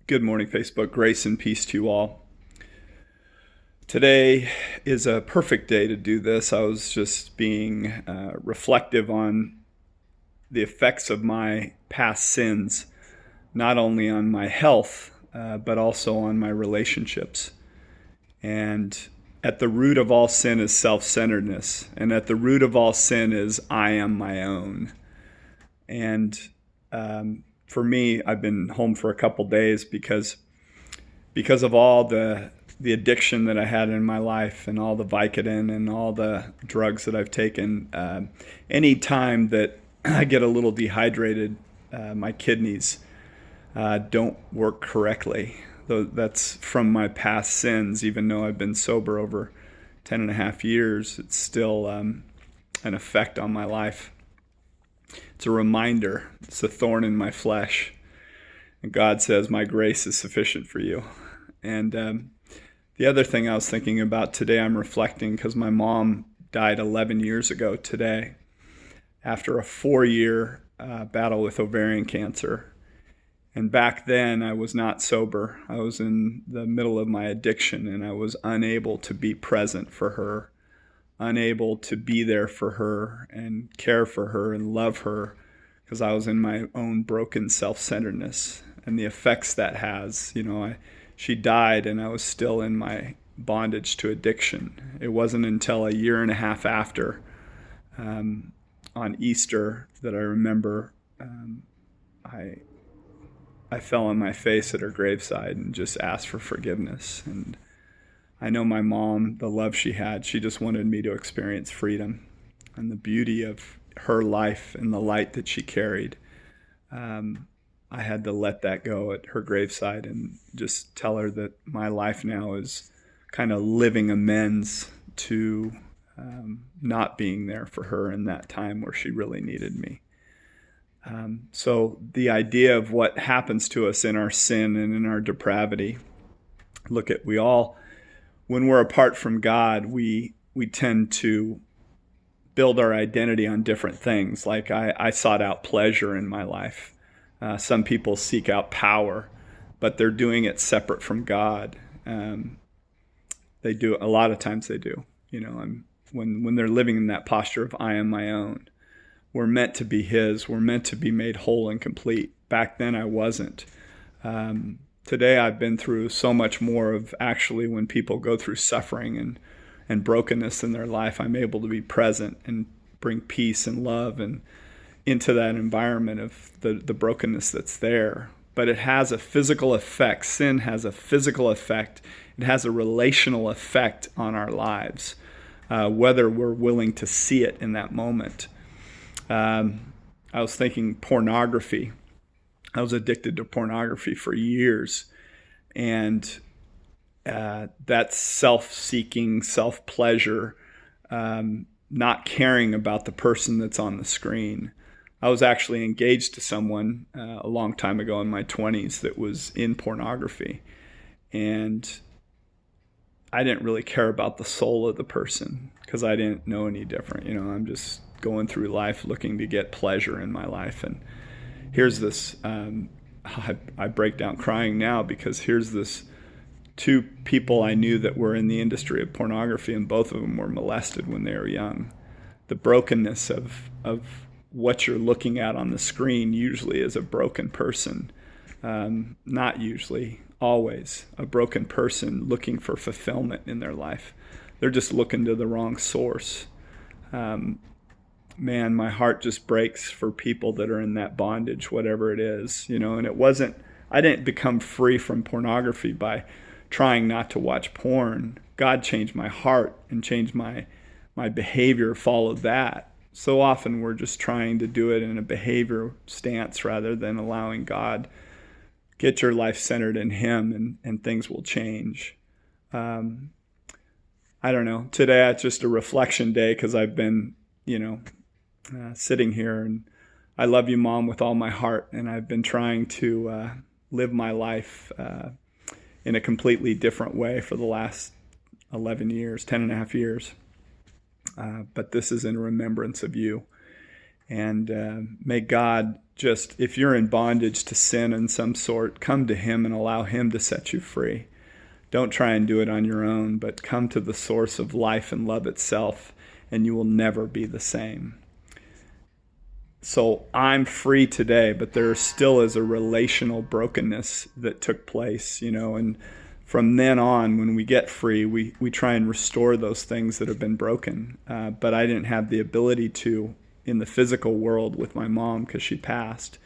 Good morning, Facebook. Grace and peace to you all. Today is a perfect day to do this. I was just being reflective on the effects of my past sins, not only on my health, but also on my relationships. And at the root of all sin is self-centeredness. And at the root of all sin is I am my own. And for me, I've been home for a couple days because of all the addiction that I had in my life and all the Vicodin and all the drugs that I've taken. Any time that I get a little dehydrated, my kidneys don't work correctly. That's from my past sins. Even though I've been sober over 10 and a half years, it's still an effect on my life. It's a reminder. It's a thorn in my flesh. And God says, my grace is sufficient for you. And the other thing I was thinking about today, I'm reflecting because my mom died 11 years ago today after a 4-year battle with ovarian cancer. And back then I was not sober. I was in the middle of my addiction and I was unable to be present for her, unable to be there for her and care for her and love her because I was in my own broken self-centeredness and the effects that has. She died and I was still in my bondage to addiction. It wasn't until a year and a half after, on Easter, that I remember I fell on my face at her graveside and just asked for forgiveness. And I know my mom, the love she had, she just wanted me to experience freedom and the beauty of her life and the light that she carried. I had to let that go at her graveside and just tell her that my life now is kind of living amends to not being there for her in that time where she really needed me. So the idea of what happens to us in our sin and in our depravity, when we're apart from God, we tend to build our identity on different things. Like I sought out pleasure in my life. Some people seek out power, but they're doing it separate from God. They do. A lot of times they do. When they're living in that posture of I am my own. We're meant to be His. We're meant to be made whole and complete. Back then I wasn't. Today I've been through so much more of actually when people go through suffering and brokenness in their life, I'm able to be present and bring peace and love and into that environment of the brokenness that's there. But it has a physical effect. Sin has a physical effect. It has a relational effect on our lives, whether we're willing to see it in that moment. I was thinking pornography. I was addicted to pornography for years. And that's self-seeking, self-pleasure, not caring about the person that's on the screen. I was actually engaged to someone a long time ago in my 20s that was in pornography. And I didn't really care about the soul of the person because I didn't know any different. I'm just going through life looking to get pleasure in my life. And here's this, I break down crying now because here's this 2 people I knew that were in the industry of pornography, and both of them were molested when they were young. The brokenness of what you're looking at on the screen usually is a broken person. Not usually, always. A broken person looking for fulfillment in their life. They're just looking to the wrong source. Man, my heart just breaks for people that are in that bondage, whatever it is, and I didn't become free from pornography by trying not to watch porn. God changed my heart and changed my behavior, followed that. So often we're just trying to do it in a behavior stance rather than allowing God, get your life centered in Him and things will change. I don't know. Today it's just a reflection day because I've been, sitting here, and I love you, Mom, with all my heart. And I've been trying to live my life in a completely different way for the last 11 years, 10 and a half years. But this is in remembrance of you. And may God just, if you're in bondage to sin in some sort, come to him and allow him to set you free. Don't try and do it on your own, but come to the source of life and love itself, and you will never be the same. So I'm free today, but there still is a relational brokenness that took place, and from then on, when we get free, we try and restore those things that have been broken. But I didn't have the ability to in the physical world with my mom because she passed.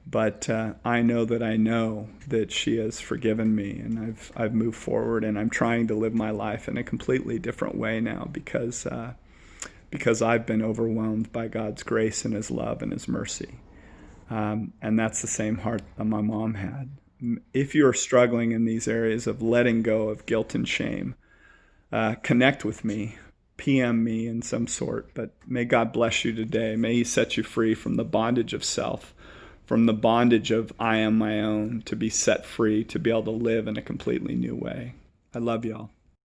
But I know that she has forgiven me, and I've moved forward, and I'm trying to live my life in a completely different way now because I've been overwhelmed by God's grace and his love and his mercy. And that's the same heart that my mom had. If you're struggling in these areas of letting go of guilt and shame, connect with me, PM me in some sort. But may God bless you today. May he set you free from the bondage of self, from the bondage of I am my own, to be set free, to be able to live in a completely new way. I love y'all.